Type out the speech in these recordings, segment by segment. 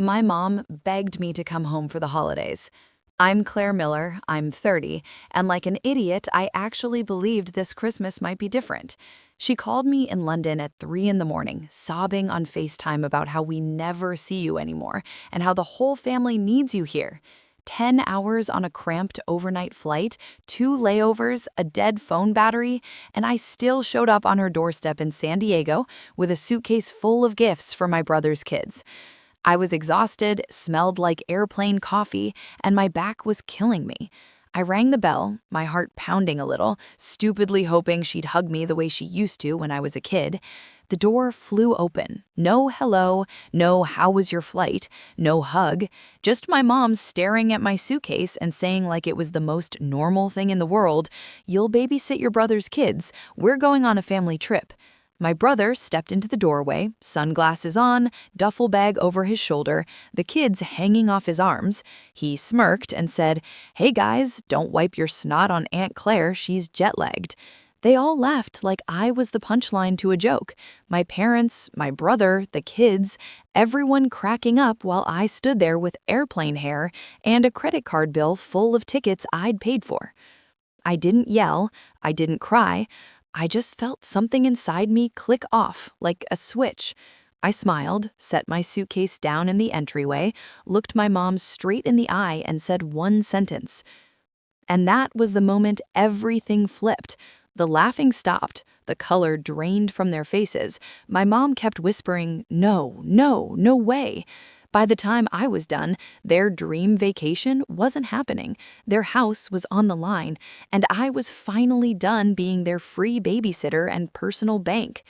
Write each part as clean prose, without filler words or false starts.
My mom begged me to come home for the holidays. I'm Claire Miller, I'm 30, and like an idiot, I actually believed this Christmas might be different. She called me in London at 3 in the morning, sobbing on FaceTime about how we never see you anymore and how the whole family needs you here. 10 hours on a cramped overnight flight, 2 layovers, a dead phone battery, and I still showed up on her doorstep in San Diego with a suitcase full of gifts for my brother's kids. I was exhausted, smelled like airplane coffee, and my back was killing me. I rang the bell, my heart pounding a little, stupidly hoping she'd hug me the way she used to when I was a kid. The door flew open. No hello, no how was your flight, no hug, just my mom staring at my suitcase and saying like it was the most normal thing in the world, "You'll babysit your brother's kids. We're going on a family trip." My brother stepped into the doorway, sunglasses on, duffel bag over his shoulder, the kids hanging off his arms. He smirked and said, "Hey guys, don't wipe your snot on Aunt Claire, she's jet-lagged." They all laughed like I was the punchline to a joke. My parents, my brother, the kids, everyone cracking up while I stood there with airplane hair and a credit card bill full of tickets I'd paid for. I didn't yell, I didn't cry. I just felt something inside me click off, like a switch. I smiled, set my suitcase down in the entryway, looked my mom straight in the eye, and said one sentence. And that was the moment everything flipped. The laughing stopped, the color drained from their faces. My mom kept whispering, "No, no, no way." By the time I was done, their dream vacation wasn't happening. Their house was on the line, and I was finally done being their free babysitter and personal bank.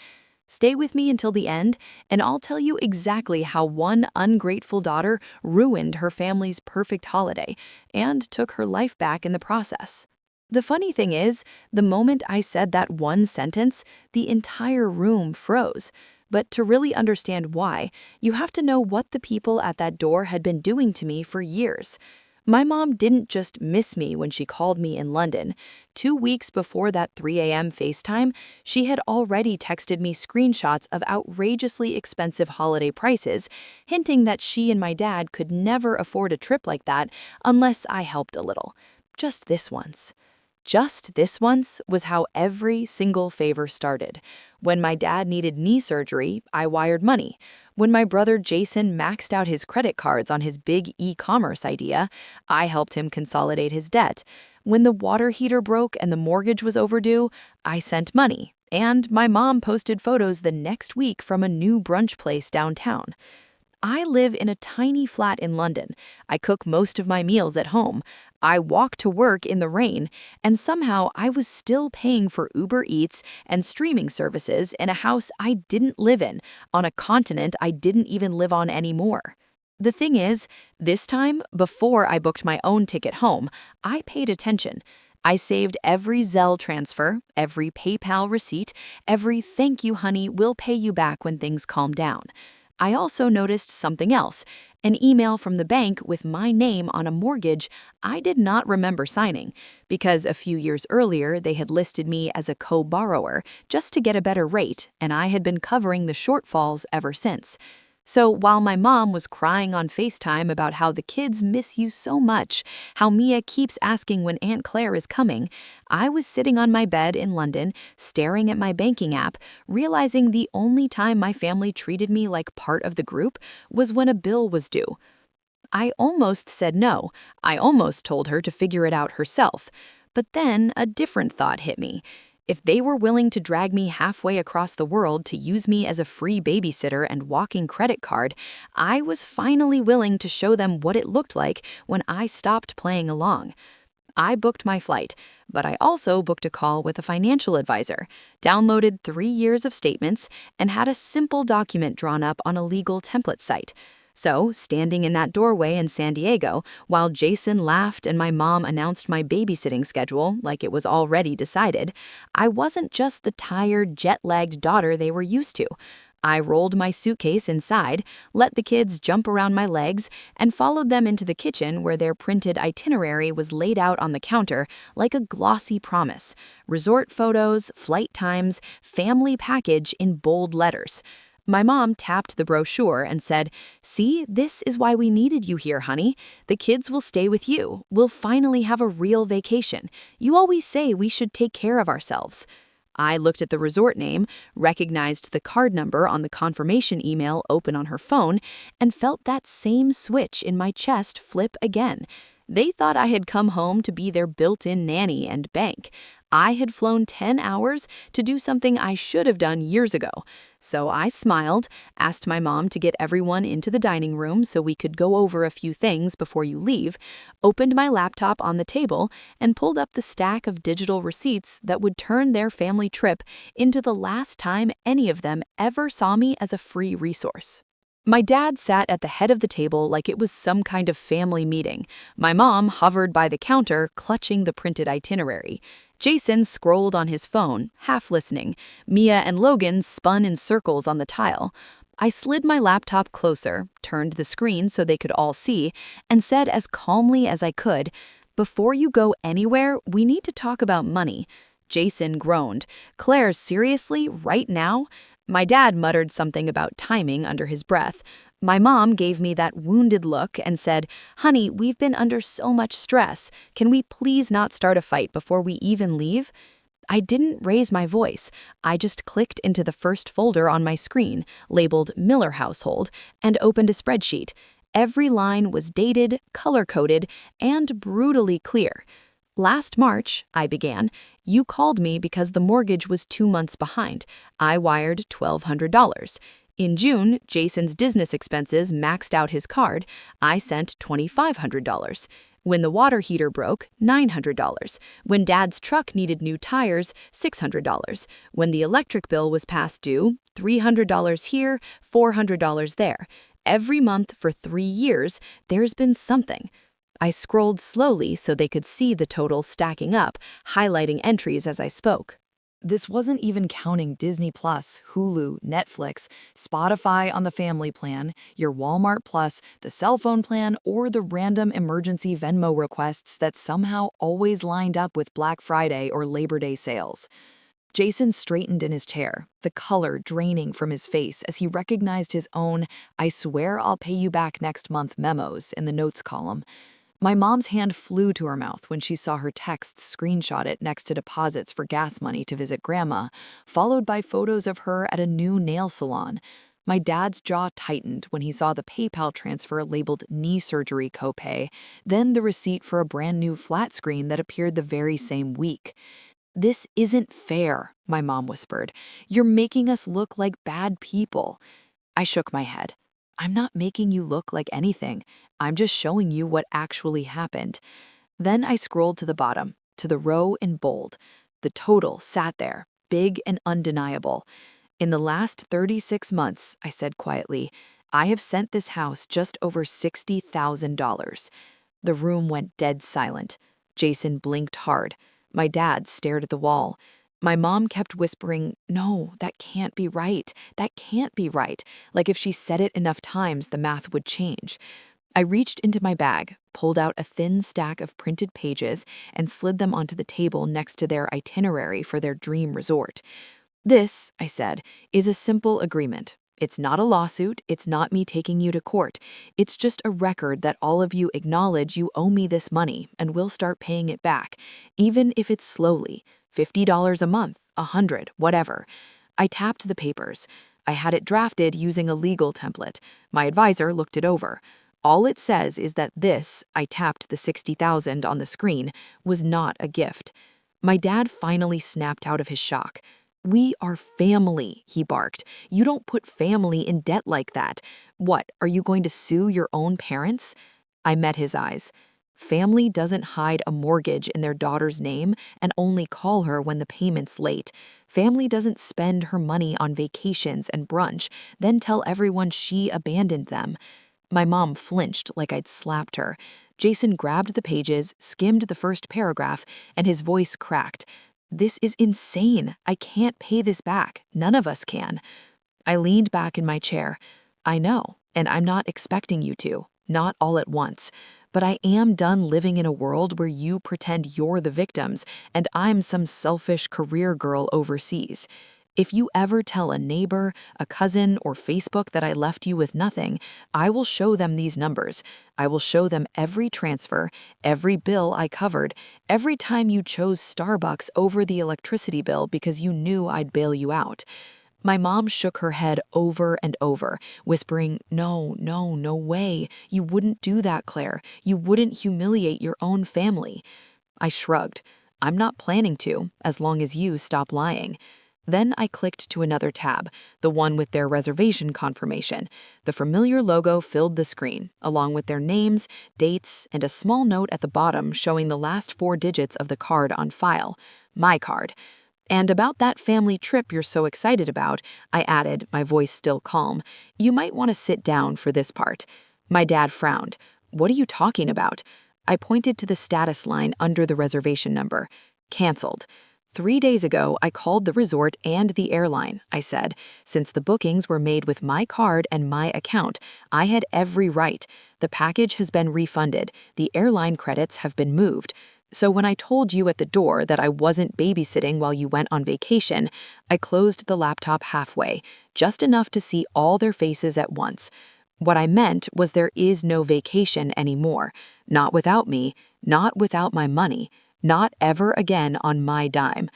Stay with me until the end, and I'll tell you exactly how one ungrateful daughter ruined her family's perfect holiday and took her life back in the process. The funny thing is, the moment I said that one sentence, the entire room froze. But to really understand why, you have to know what the people at that door had been doing to me for years. My mom didn't just miss me when she called me in London. 2 weeks before that 3 a.m. FaceTime, she had already texted me screenshots of outrageously expensive holiday prices, hinting that she and my dad could never afford a trip like that unless I helped a little. Just this once. Just this once was how every single favor started. When my dad needed knee surgery, I wired money. When my brother Jason maxed out his credit cards on his big e-commerce idea, I helped him consolidate his debt. When the water heater broke and the mortgage was overdue, I sent money. And my mom posted photos the next week from a new brunch place downtown. I live in a tiny flat in London. I cook most of my meals at home. I walk to work in the rain, and somehow I was still paying for Uber Eats and streaming services in a house I didn't live in, on a continent I didn't even live on anymore. The thing is, this time, before I booked my own ticket home, I paid attention. I saved every Zelle transfer, every PayPal receipt, every "thank you, honey, we'll pay you back when things calm down." I also noticed something else, an email from the bank with my name on a mortgage I did not remember signing, because a few years earlier they had listed me as a co-borrower just to get a better rate, and I had been covering the shortfalls ever since. So while my mom was crying on FaceTime about how the kids miss you so much, how Mia keeps asking when Aunt Claire is coming, I was sitting on my bed in London, staring at my banking app, realizing the only time my family treated me like part of the group was when a bill was due. I almost said no. I almost told her to figure it out herself. But then a different thought hit me. If they were willing to drag me halfway across the world to use me as a free babysitter and walking credit card, I was finally willing to show them what it looked like when I stopped playing along. I booked my flight, but I also booked a call with a financial advisor, downloaded 3 years of statements, and had a simple document drawn up on a legal template site. So, standing in that doorway in San Diego, while Jason laughed and my mom announced my babysitting schedule like it was already decided, I wasn't just the tired, jet-lagged daughter they were used to. I rolled my suitcase inside, let the kids jump around my legs, and followed them into the kitchen where their printed itinerary was laid out on the counter like a glossy promise. Resort photos, flight times, family package in bold letters. My mom tapped the brochure and said, "See, this is why we needed you here, honey. The kids will stay with you. We'll finally have a real vacation. You always say we should take care of ourselves." I looked at the resort name, recognized the card number on the confirmation email open on her phone, and felt that same switch in my chest flip again. They thought I had come home to be their built-in nanny and bank. I had flown 10 hours to do something I should have done years ago. So I smiled, asked my mom to get everyone into the dining room so we could go over a few things before you leave, opened my laptop on the table, and pulled up the stack of digital receipts that would turn their family trip into the last time any of them ever saw me as a free resource. My dad sat at the head of the table like it was some kind of family meeting. My mom hovered by the counter, clutching the printed itinerary. Jason scrolled on his phone, half listening. Mia and Logan spun in circles on the tile. I slid my laptop closer, turned the screen so they could all see, and said as calmly as I could, "Before you go anywhere, we need to talk about money." Jason groaned. "Claire, seriously, right now?" My dad muttered something about timing under his breath. My mom gave me that wounded look and said, "Honey, we've been under so much stress. Can we please not start a fight before we even leave?" I didn't raise my voice. I just clicked into the first folder on my screen, labeled Miller Household, and opened a spreadsheet. Every line was dated, color-coded, and brutally clear. "Last March," I began, "you called me because the mortgage was 2 months behind. I wired $1,200. In June, Jason's business expenses maxed out his card. I sent $2,500. When the water heater broke, $900. When Dad's truck needed new tires, $600. When the electric bill was past due, $300 here, $400 there. Every month for 3 years, there's been something." I scrolled slowly so they could see the total stacking up, highlighting entries as I spoke. This wasn't even counting Disney Plus, Hulu, Netflix, Spotify on the family plan, your Walmart Plus, the cell phone plan, or the random emergency Venmo requests that somehow always lined up with Black Friday or Labor Day sales. Jason straightened in his chair, the color draining from his face as he recognized his own "I swear I'll pay you back next month" memos in the notes column. My mom's hand flew to her mouth when she saw her texts screenshotted next to deposits for gas money to visit Grandma, followed by photos of her at a new nail salon. My dad's jaw tightened when he saw the PayPal transfer labeled knee surgery copay, then the receipt for a brand new flat screen that appeared the very same week. "This isn't fair," my mom whispered. "You're making us look like bad people." I shook my head. "I'm not making you look like anything. I'm just showing you what actually happened." Then I scrolled to the bottom, to the row in bold. The total sat there, big and undeniable. "In the last 36 months," I said quietly, "I have sent this house just over $60,000. The room went dead silent. Jason blinked hard. My dad stared at the wall. My mom kept whispering, "No, that can't be right. That can't be right," like if she said it enough times, the math would change. I reached into my bag, pulled out a thin stack of printed pages, and slid them onto the table next to their itinerary for their dream resort. "This," I said, "is a simple agreement. It's not a lawsuit. It's not me taking you to court. It's just a record that all of you acknowledge you owe me this money and we'll start paying it back, even if it's slowly. $50 a month, 100, whatever." I tapped the papers. I had it drafted using a legal template. My advisor looked it over. All it says is that this, I tapped the 60,000 on the screen, was not a gift. My dad finally snapped out of his shock. "We are family," he barked. "You don't put family in debt like that. What, are you going to sue your own parents?" I met his eyes. Family doesn't hide a mortgage in their daughter's name and only call her when the payment's late. Family doesn't spend her money on vacations and brunch, then tell everyone she abandoned them. My mom flinched like I'd slapped her. Jason grabbed the pages, skimmed the first paragraph, and his voice cracked. "This is insane. I can't pay this back. None of us can." I leaned back in my chair. "I know, and I'm not expecting you to, not all at once. But I am done living in a world where you pretend you're the victims and I'm some selfish career girl overseas. If you ever tell a neighbor, a cousin, or Facebook that I left you with nothing, I will show them these numbers. I will show them every transfer, every bill I covered, every time you chose Starbucks over the electricity bill because you knew I'd bail you out. My mom shook her head over and over, whispering, "No, no, no way. You wouldn't do that, Claire. You wouldn't humiliate your own family." I shrugged. I'm not planning to, as long as you stop lying. Then I clicked to another tab, the one with their reservation confirmation. The familiar logo filled the screen, along with their names, dates, and a small note at the bottom showing the last 4 digits of the card on file. My card. And about that family trip you're so excited about, I added, my voice still calm, "You might want to sit down for this part." My dad frowned. "What are you talking about?" I pointed to the status line under the reservation number. "Canceled." 3 days ago, I called the resort and the airline, I said. Since the bookings were made with my card and my account, I had every right. The package has been refunded. The airline credits have been moved. So when I told you at the door that I wasn't babysitting while you went on vacation, I closed the laptop halfway, just enough to see all their faces at once. What I meant was there is no vacation anymore. Not without me, not without my money, not ever again on my dime.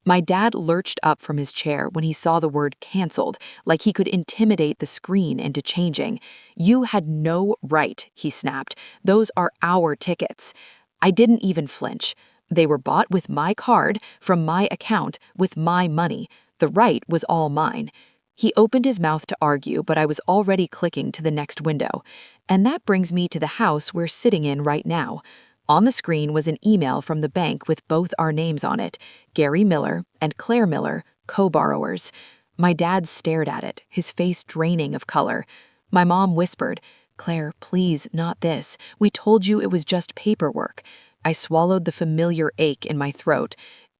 My dad lurched up from his chair when he saw the word canceled, like he could intimidate the screen into changing. "You had no right," he snapped. "Those are our tickets." I didn't even flinch. They were bought with my card, from my account, with my money. The right was all mine. He opened his mouth to argue, but I was already clicking to the next window. And that brings me to the house we're sitting in right now. On the screen was an email from the bank with both our names on it, Gary Miller and Claire Miller, co-borrowers. My dad stared at it, his face draining of color. My mom whispered, "Claire, please, not this. We told you it was just paperwork." I swallowed the familiar ache in my throat.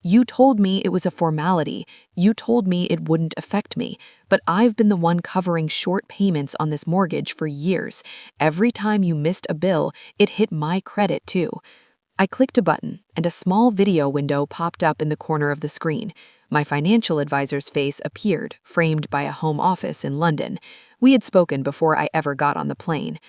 "You told me it was a formality. You told me it wouldn't affect me. But I've been the one covering short payments on this mortgage for years. Every time you missed a bill, it hit my credit too." I clicked a button, and a small video window popped up in the corner of the screen. My financial advisor's face appeared, framed by a home office in London. We had spoken before I ever got on the plane.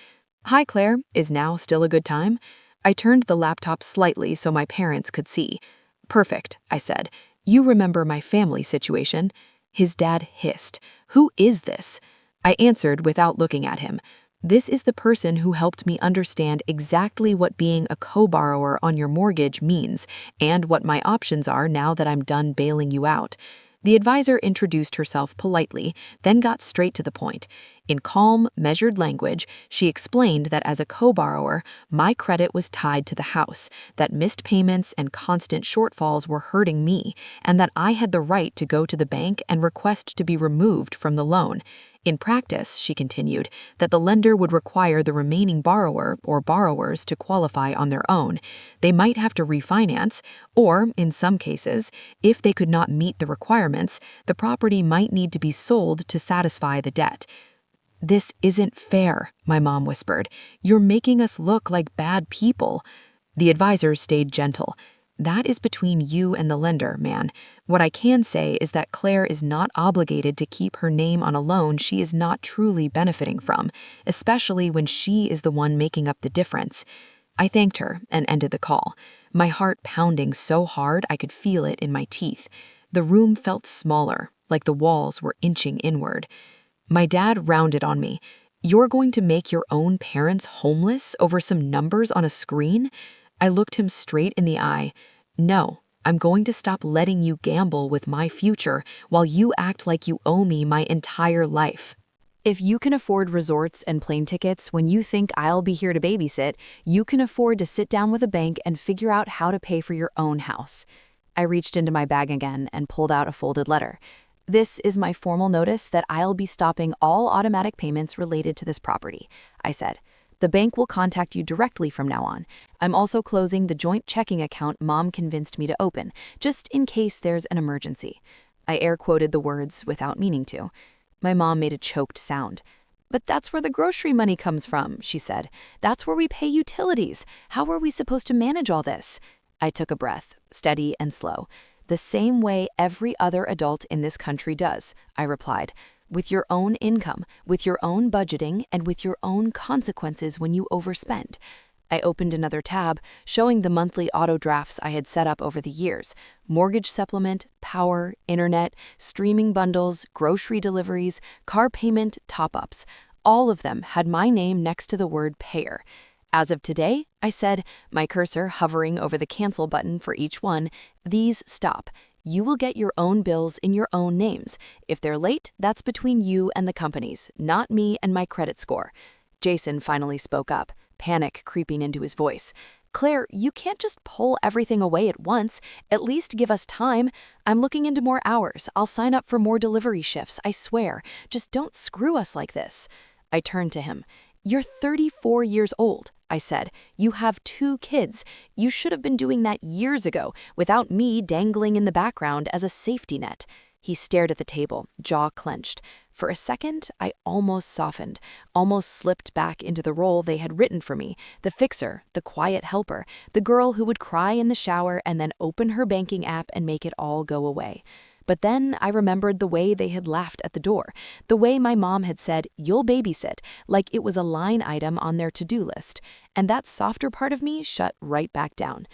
"Hi, Claire. Is now still a good time?" I turned the laptop slightly so my parents could see. "Perfect," I said. "You remember my family situation?" His dad hissed. "Who is this?" I answered without looking at him. "This is the person who helped me understand exactly what being a co-borrower on your mortgage means and what my options are now that I'm done bailing you out." The advisor introduced herself politely, then got straight to the point. In calm, measured language, she explained that as a co-borrower, my credit was tied to the house, that missed payments and constant shortfalls were hurting me, and that I had the right to go to the bank and request to be removed from the loan. In practice, she continued, that the lender would require the remaining borrower or borrowers to qualify on their own. They might have to refinance, or, in some cases, if they could not meet the requirements, the property might need to be sold to satisfy the debt. "This isn't fair," my mom whispered. "You're making us look like bad people." The advisor stayed gentle. "That is between you and the lender, man. What I can say is that Claire is not obligated to keep her name on a loan she is not truly benefiting from, especially when she is the one making up the difference." I thanked her and ended the call, my heart pounding so hard I could feel it in my teeth. The room felt smaller, like the walls were inching inward. My dad rounded on me. "You're going to make your own parents homeless over some numbers on a screen?" I looked him straight in the eye. "No, I'm going to stop letting you gamble with my future while you act like you owe me my entire life." If you can afford resorts and plane tickets when you think I'll be here to babysit, you can afford to sit down with a bank and figure out how to pay for your own house. I reached into my bag again and pulled out a folded letter. "This is my formal notice that I'll be stopping all automatic payments related to this property," I said. "The bank will contact you directly from now on. I'm also closing the joint checking account Mom convinced me to open, just in case there's an emergency." I air quoted the words without meaning to. My mom made a choked sound. "But that's where the grocery money comes from," she said. "That's where we pay utilities. How are we supposed to manage all this?" I took a breath, steady and slow. The same way every other adult in this country does, I replied. With your own income, with your own budgeting, and with your own consequences when you overspend. I opened another tab, showing the monthly auto drafts I had set up over the years. Mortgage supplement, power, internet, streaming bundles, grocery deliveries, car payment, top-ups. All of them had my name next to the word payer. As of today, I said, my cursor hovering over the cancel button for each one, these stop. You will get your own bills in your own names. If they're late, that's between you and the companies, not me and my credit score. Jason finally spoke up, panic creeping into his voice. Claire, you can't just pull everything away at once. At least give us time. I'm looking into more hours. I'll sign up for more delivery shifts, I swear. Just don't screw us like this. I turned to him. You're 34 years old, I said. You have 2 kids. You should have been doing that years ago, without me dangling in the background as a safety net. He stared at the table, jaw clenched. For a second, I almost softened, almost slipped back into the role they had written for me, the fixer, the quiet helper, the girl who would cry in the shower and then open her banking app and make it all go away. But then I remembered the way they had laughed at the door, the way my mom had said, "You'll babysit," like it was a line item on their to-do list, and that softer part of me shut right back down.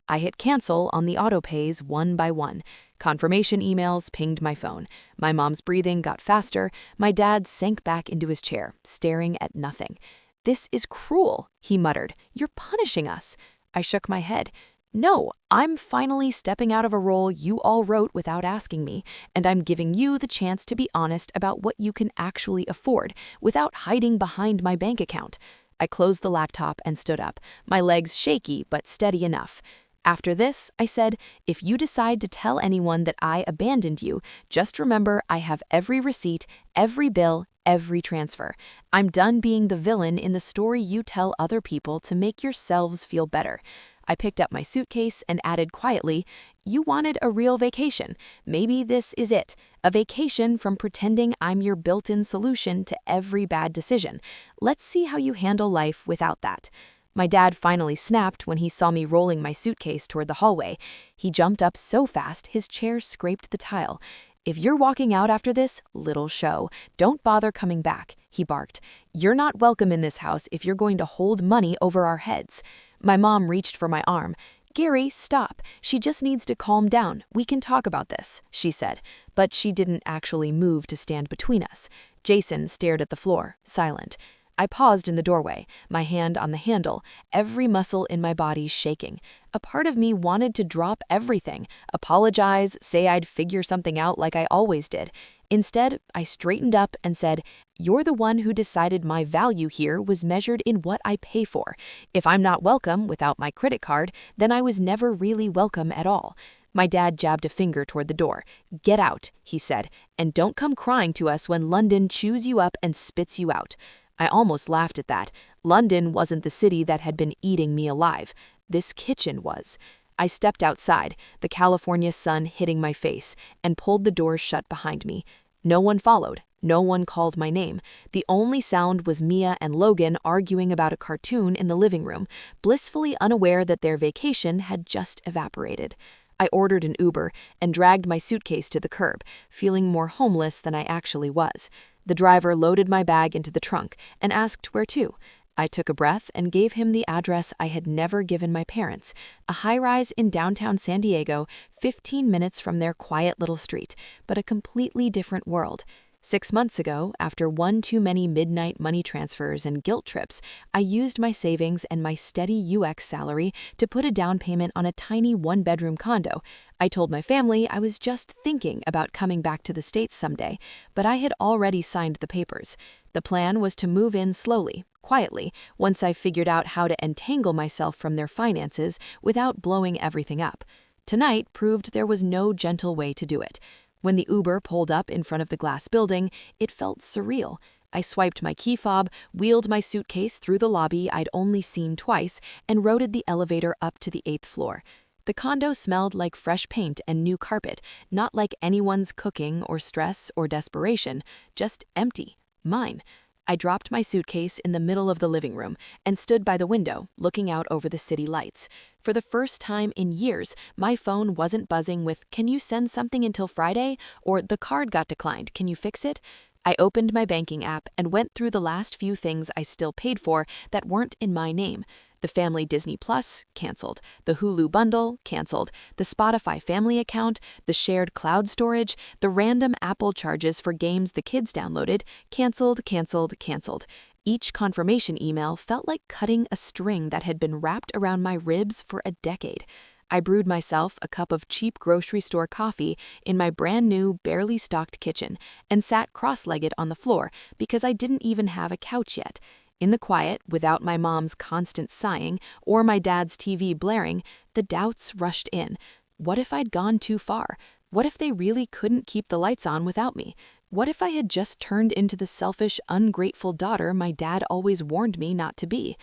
I hit cancel on the auto-pays one by one. Confirmation emails pinged my phone. My mom's breathing got faster. My dad sank back into his chair, staring at nothing. "This is cruel," he muttered. "You're punishing us." I shook my head. "No, I'm finally stepping out of a role you all wrote without asking me, and I'm giving you the chance to be honest about what you can actually afford without hiding behind my bank account." I closed the laptop and stood up, my legs shaky but steady enough. "After this," I said, "if you decide to tell anyone that I abandoned you, just remember I have every receipt, every bill, every transfer. I'm done being the villain in the story you tell other people to make yourselves feel better." I picked up my suitcase and added quietly, "You wanted a real vacation. Maybe this is it. A vacation from pretending I'm your built-in solution to every bad decision. Let's see how you handle life without that." My dad finally snapped when he saw me rolling my suitcase toward the hallway. He jumped up so fast his chair scraped the tile. "If you're walking out after this, little show, don't bother coming back," he barked. "You're not welcome in this house if you're going to hold money over our heads." My mom reached for my arm. "Gary, stop. She just needs to calm down. We can talk about this," she said, but she didn't actually move to stand between us. Jason stared at the floor, silent. I paused in the doorway, my hand on the handle, every muscle in my body shaking. A part of me wanted to drop everything, apologize, say I'd figure something out like I always did. Instead, I straightened up and said, "You're the one who decided my value here was measured in what I pay for. If I'm not welcome without my credit card, then I was never really welcome at all." My dad jabbed a finger toward the door. "Get out," he said, "and don't come crying to us when London chews you up and spits you out." I almost laughed at that. London wasn't the city that had been eating me alive. This kitchen was. I stepped outside, the California sun hitting my face, and pulled the door shut behind me. No one followed. No one called my name. The only sound was Mia and Logan arguing about a cartoon in the living room, blissfully unaware that their vacation had just evaporated. I ordered an Uber and dragged my suitcase to the curb, feeling more homeless than I actually was. The driver loaded my bag into the trunk and asked where to. I took a breath and gave him the address I had never given my parents, a high-rise in downtown San Diego, 15 minutes from their quiet little street, but a completely different world. 6 months ago, after one too many midnight money transfers and guilt trips, I used my savings and my steady UX salary to put a down payment on a tiny one-bedroom condo. I told my family I was just thinking about coming back to the States someday, but I had already signed the papers. The plan was to move in slowly, quietly, once I figured out how to entangle myself from their finances without blowing everything up. Tonight proved there was no gentle way to do it. When the Uber pulled up in front of the glass building, it felt surreal. I swiped my key fob, wheeled my suitcase through the lobby I'd only seen twice, and rode the elevator up to the 8th floor. The condo smelled like fresh paint and new carpet, not like anyone's cooking or stress or desperation, just empty. Mine. I dropped my suitcase in the middle of the living room and stood by the window, looking out over the city lights. For the first time in years, my phone wasn't buzzing with, "Can you send something until Friday?" or "The card got declined, can you fix it?" I opened my banking app and went through the last few things I still paid for that weren't in my name. The family Disney Plus, canceled. The Hulu bundle, canceled. The Spotify family account, the shared cloud storage, the random Apple charges for games the kids downloaded, canceled, canceled, canceled. Each confirmation email felt like cutting a string that had been wrapped around my ribs for a decade. I brewed myself a cup of cheap grocery store coffee in my brand new, barely stocked kitchen and sat cross-legged on the floor because I didn't even have a couch yet. In the quiet, without my mom's constant sighing or my dad's TV blaring, the doubts rushed in. What if I'd gone too far? What if they really couldn't keep the lights on without me? What if I had just turned into the selfish, ungrateful daughter my dad always warned me not to be?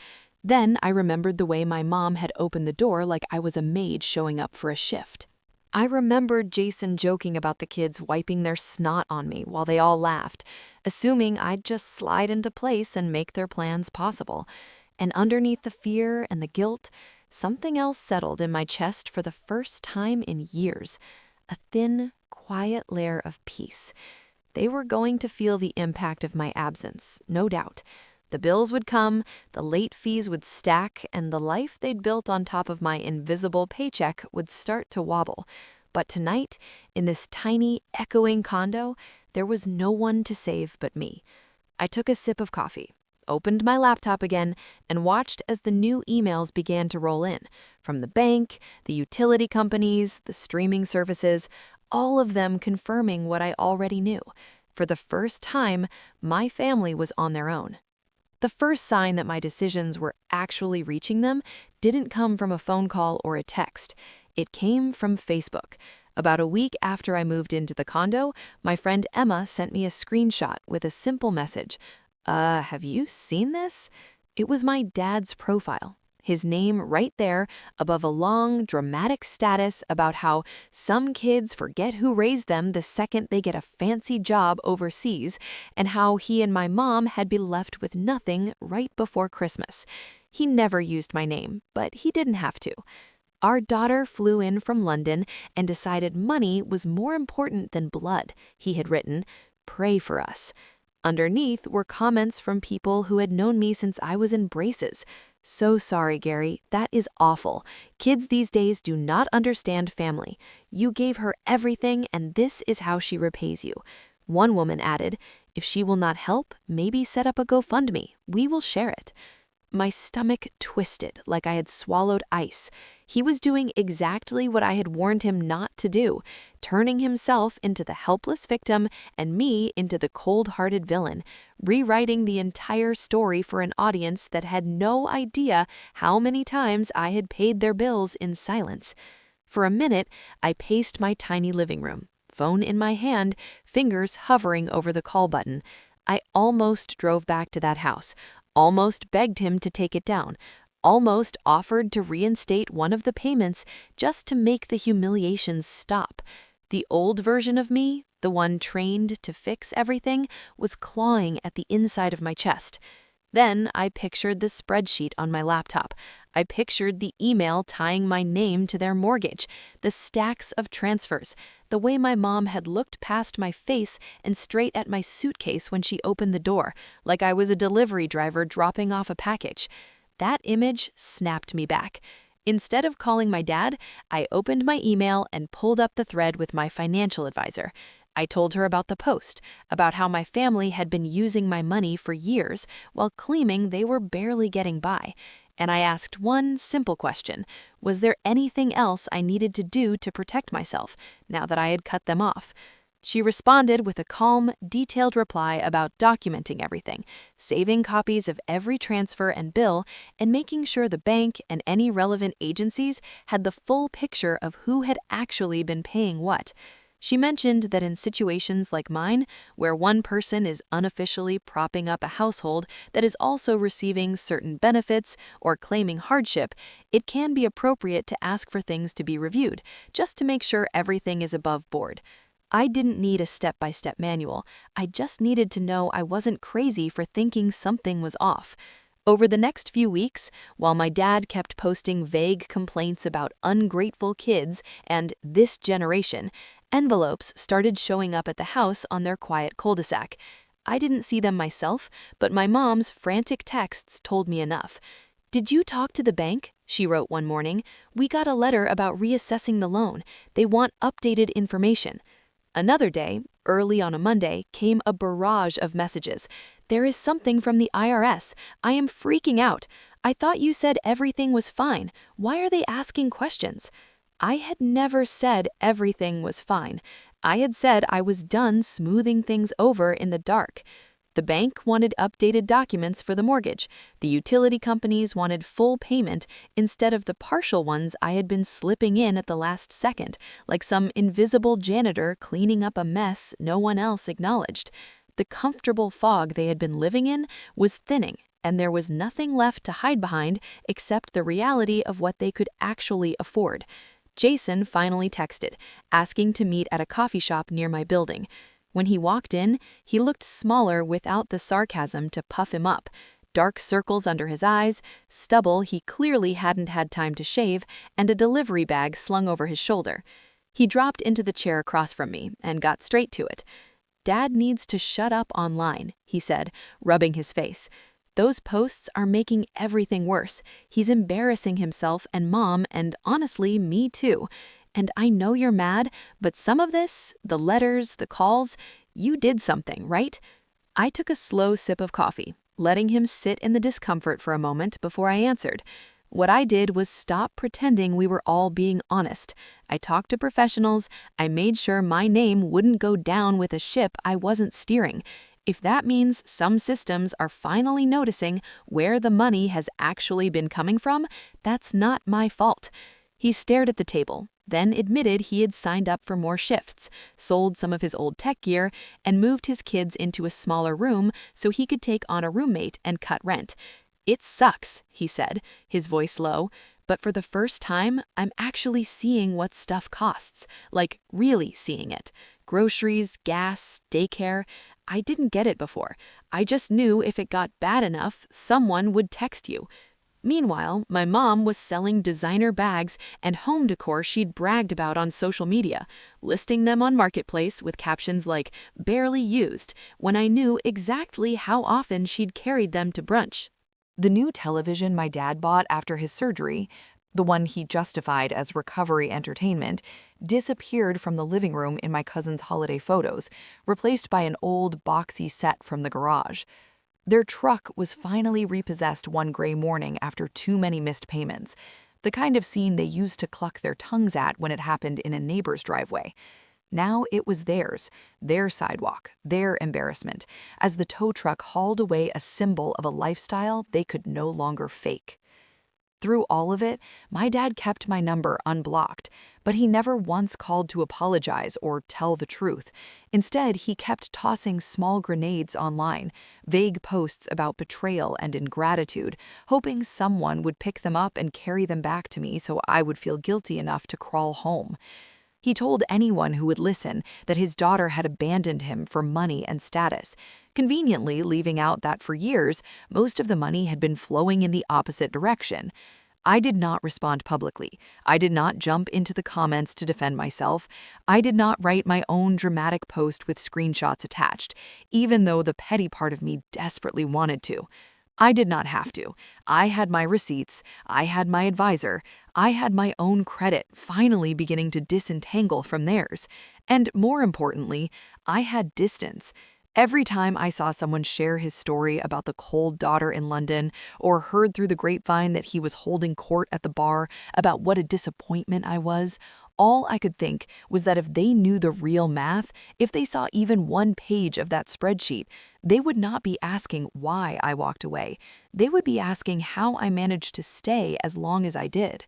Then I remembered the way my mom had opened the door like I was a maid showing up for a shift. I remembered Jason joking about the kids wiping their snot on me while they all laughed, assuming I'd just slide into place and make their plans possible. And underneath the fear and the guilt, something else settled in my chest for the first time in years. A thin, quiet layer of peace. They were going to feel the impact of my absence, no doubt. The bills would come, the late fees would stack, and the life they'd built on top of my invisible paycheck would start to wobble. But tonight, in this tiny, echoing condo, there was no one to save but me. I took a sip of coffee, opened my laptop again, and watched as the new emails began to roll in. From the bank, the utility companies, the streaming services, all of them confirming what I already knew. For the first time, my family was on their own. The first sign that my decisions were actually reaching them didn't come from a phone call or a text. It came from Facebook. About a week after I moved into the condo, my friend Emma sent me a screenshot with a simple message. Have you seen this? It was my dad's profile. His name right there above a long, dramatic status about how some kids forget who raised them the second they get a fancy job overseas, and how he and my mom had been left with nothing right before Christmas. He never used my name, but he didn't have to. Our daughter flew in from London and decided money was more important than blood, he had written. Pray for us. Underneath were comments from people who had known me since I was in braces. So sorry, Gary. That is awful. Kids these days do not understand family. You gave her everything, and this is how she repays you. One woman added, if she will not help, maybe set up a GoFundMe. We will share it. My stomach twisted like I had swallowed ice. He was doing exactly what I had warned him not to do, turning himself into the helpless victim and me into the cold-hearted villain, rewriting the entire story for an audience that had no idea how many times I had paid their bills in silence. For a minute, I paced my tiny living room, phone in my hand, fingers hovering over the call button. I almost drove back to that house, almost begged him to take it down, almost offered to reinstate one of the payments just to make the humiliations stop. The old version of me, the one trained to fix everything, was clawing at the inside of my chest. Then I pictured the spreadsheet on my laptop. I pictured the email tying my name to their mortgage, the stacks of transfers, the way my mom had looked past my face and straight at my suitcase when she opened the door, like I was a delivery driver dropping off a package. That image snapped me back. Instead of calling my dad, I opened my email and pulled up the thread with my financial advisor. I told her about the post, about how my family had been using my money for years while claiming they were barely getting by. And I asked one simple question: was there anything else I needed to do to protect myself now that I had cut them off? She responded with a calm, detailed reply about documenting everything, saving copies of every transfer and bill, and making sure the bank and any relevant agencies had the full picture of who had actually been paying what. She mentioned that in situations like mine, where one person is unofficially propping up a household that is also receiving certain benefits or claiming hardship, it can be appropriate to ask for things to be reviewed, just to make sure everything is above board. I didn't need a step-by-step manual. I just needed to know I wasn't crazy for thinking something was off. Over the next few weeks, while my dad kept posting vague complaints about ungrateful kids and this generation, envelopes started showing up at the house on their quiet cul-de-sac. I didn't see them myself, but my mom's frantic texts told me enough. "Did you talk to the bank?" she wrote one morning. "We got a letter about reassessing the loan. They want updated information." Another day, early on a Monday, came a barrage of messages. "There is something from the IRS. I am freaking out. I thought you said everything was fine. Why are they asking questions?" I had never said everything was fine. I had said I was done smoothing things over in the dark. The bank wanted updated documents for the mortgage. The utility companies wanted full payment instead of the partial ones I had been slipping in at the last second, like some invisible janitor cleaning up a mess no one else acknowledged. The comfortable fog they had been living in was thinning, and there was nothing left to hide behind except the reality of what they could actually afford. Jason finally texted, asking to meet at a coffee shop near my building. When he walked in, he looked smaller without the sarcasm to puff him up. Dark circles under his eyes, stubble he clearly hadn't had time to shave, and a delivery bag slung over his shoulder. He dropped into the chair across from me and got straight to it. "Dad needs to shut up online," he said, rubbing his face. "Those posts are making everything worse. He's embarrassing himself and Mom and honestly me too. And I know you're mad, but some of this, the letters, the calls, you did something, right?" I took a slow sip of coffee, letting him sit in the discomfort for a moment before I answered. What I did was stop pretending we were all being honest. I talked to professionals. I made sure my name wouldn't go down with a ship I wasn't steering. If that means some systems are finally noticing where the money has actually been coming from, that's not my fault. He stared at the table, then admitted he had signed up for more shifts, sold some of his old tech gear, and moved his kids into a smaller room so he could take on a roommate and cut rent. "It sucks," he said, his voice low, "but for the first time, I'm actually seeing what stuff costs, like really seeing it. Groceries, gas, daycare. I didn't get it before. I just knew if it got bad enough, someone would text you." Meanwhile, my mom was selling designer bags and home decor she'd bragged about on social media, listing them on Marketplace with captions like "barely used," when I knew exactly how often she'd carried them to brunch. The new television my dad bought after his surgery, the one he justified as recovery entertainment, disappeared from the living room in my cousin's holiday photos, replaced by an old, boxy set from the garage. Their truck was finally repossessed one gray morning after too many missed payments, the kind of scene they used to cluck their tongues at when it happened in a neighbor's driveway. Now it was theirs, their sidewalk, their embarrassment, as the tow truck hauled away a symbol of a lifestyle they could no longer fake. Through all of it, my dad kept my number unblocked, but he never once called to apologize or tell the truth. Instead, he kept tossing small grenades online, vague posts about betrayal and ingratitude, hoping someone would pick them up and carry them back to me so I would feel guilty enough to crawl home. He told anyone who would listen that his daughter had abandoned him for money and status, conveniently leaving out that for years, most of the money had been flowing in the opposite direction. I did not respond publicly. I did not jump into the comments to defend myself. I did not write my own dramatic post with screenshots attached, even though the petty part of me desperately wanted to. I did not have to. I had my receipts, I had my advisor, I had my own credit finally beginning to disentangle from theirs. And more importantly, I had distance. Every time I saw someone share his story about the cold daughter in London, or heard through the grapevine that he was holding court at the bar about what a disappointment I was, all I could think was that if they knew the real math, if they saw even one page of that spreadsheet, they would not be asking why I walked away. They would be asking how I managed to stay as long as I did.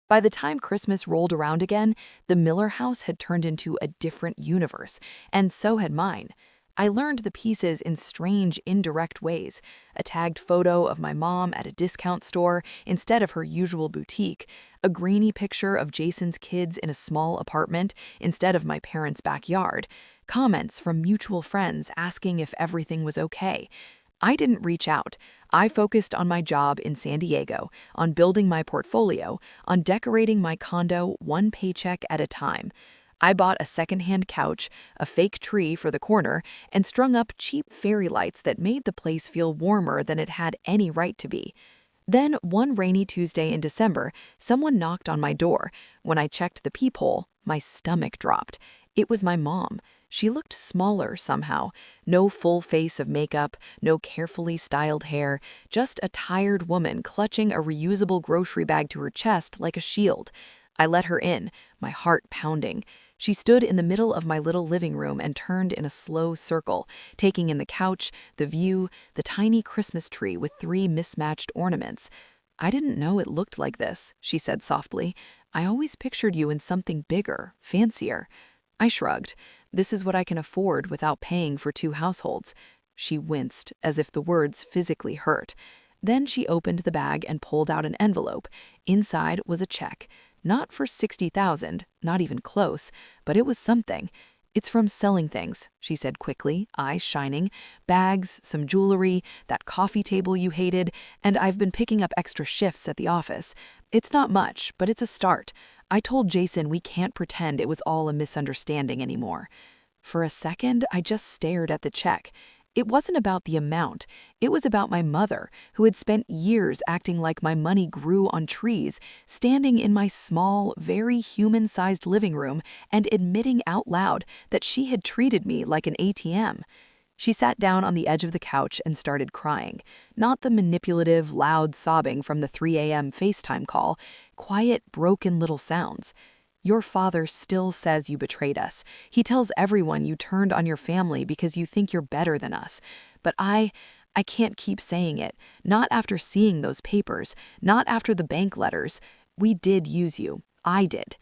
By the time Christmas rolled around again, the Miller house had turned into a different universe, and so had mine. I learned the pieces in strange, indirect ways. A tagged photo of my mom at a discount store instead of her usual boutique. a grainy picture of Jason's kids in a small apartment instead of my parents' backyard, comments from mutual friends asking if everything was okay. I didn't reach out. I focused on my job in San Diego, on building my portfolio, on decorating my condo one paycheck at a time. I bought a secondhand couch, a fake tree for the corner, and strung up cheap fairy lights that made the place feel warmer than it had any right to be. Then, one rainy Tuesday in December, someone knocked on my door. When I checked the peephole, my stomach dropped. It was my mom. She looked smaller somehow. No full face of makeup, no carefully styled hair, just a tired woman clutching a reusable grocery bag to her chest like a shield. I let her in, my heart pounding. She stood in the middle of my little living room and turned in a slow circle, taking in the couch, the view, the tiny Christmas tree with 3 mismatched ornaments. "I didn't know it looked like this," she said softly. "I always pictured you in something bigger, fancier." I shrugged. "This is what I can afford without paying for 2 households." She winced, as if the words physically hurt. Then she opened the bag and pulled out an envelope. Inside was a check. Not for 60,000, not even close, but it was something. "It's from selling things," she said quickly, eyes shining. "Bags, some jewelry, that coffee table you hated, and I've been picking up extra shifts at the office. It's not much, but it's a start. I told Jason we can't pretend it was all a misunderstanding anymore." For a second, I just stared at the check. It wasn't about the amount. It was about my mother, who had spent years acting like my money grew on trees, standing in my small, very human-sized living room and admitting out loud that she had treated me like an ATM. She sat down on the edge of the couch and started crying. Not the manipulative, loud sobbing from the 3 a.m. FaceTime call, quiet, broken little sounds. "Your father still says you betrayed us. He tells everyone you turned on your family because you think you're better than us. But I can't keep saying it. Not after seeing those papers. Not after the bank letters. We did use you. I did."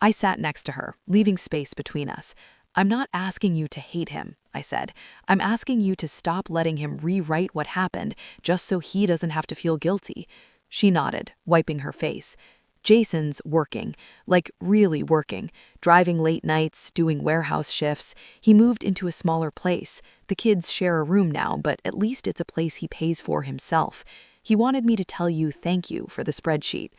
I sat next to her, leaving space between us. "I'm not asking you to hate him," I said. "I'm asking you to stop letting him rewrite what happened just so he doesn't have to feel guilty." She nodded, wiping her face. "Jason's working, like really working, driving late nights, doing warehouse shifts. He moved into a smaller place. The kids share a room now, but at least it's a place he pays for himself. He wanted me to tell you thank you for the spreadsheet."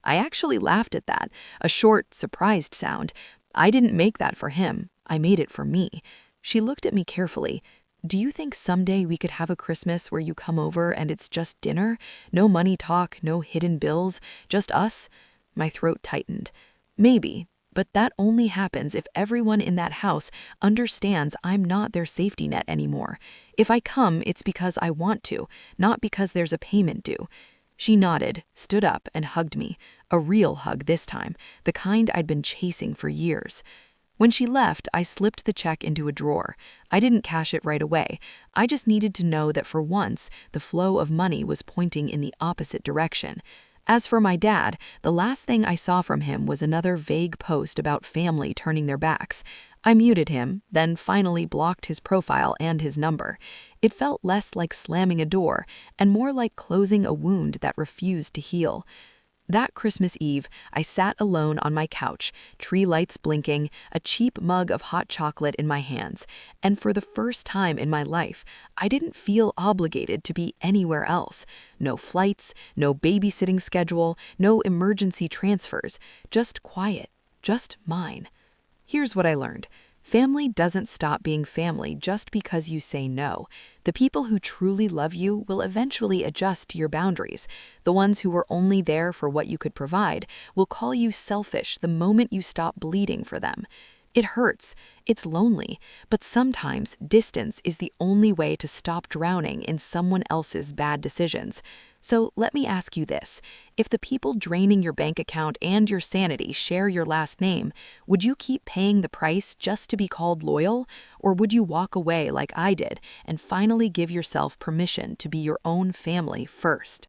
I actually laughed at that, a short, surprised sound. I didn't make that for him. I made it for me. She looked at me carefully. "Do you think someday we could have a Christmas where you come over and it's just dinner? No money talk, no hidden bills, just us?" My throat tightened. "Maybe, but that only happens if everyone in that house understands I'm not their safety net anymore. If I come, it's because I want to, not because there's a payment due." She nodded, stood up, and hugged me. A real hug this time, the kind I'd been chasing for years. When she left, I slipped the check into a drawer. I didn't cash it right away. I just needed to know that for once, the flow of money was pointing in the opposite direction. As for my dad, the last thing I saw from him was another vague post about family turning their backs. I muted him, then finally blocked his profile and his number. It felt less like slamming a door and more like closing a wound that refused to heal. That Christmas Eve, I sat alone on my couch, tree lights blinking, a cheap mug of hot chocolate in my hands, and for the first time in my life, I didn't feel obligated to be anywhere else. No flights, no babysitting schedule, no emergency transfers, just quiet, just mine. Here's what I learned. Family doesn't stop being family just because you say no. The people who truly love you will eventually adjust to your boundaries. The ones who were only there for what you could provide will call you selfish the moment you stop bleeding for them. It hurts, it's lonely, but sometimes distance is the only way to stop drowning in someone else's bad decisions. So let me ask you this. If the people draining your bank account and your sanity share your last name, would you keep paying the price just to be called loyal? Or would you walk away like I did and finally give yourself permission to be your own family first?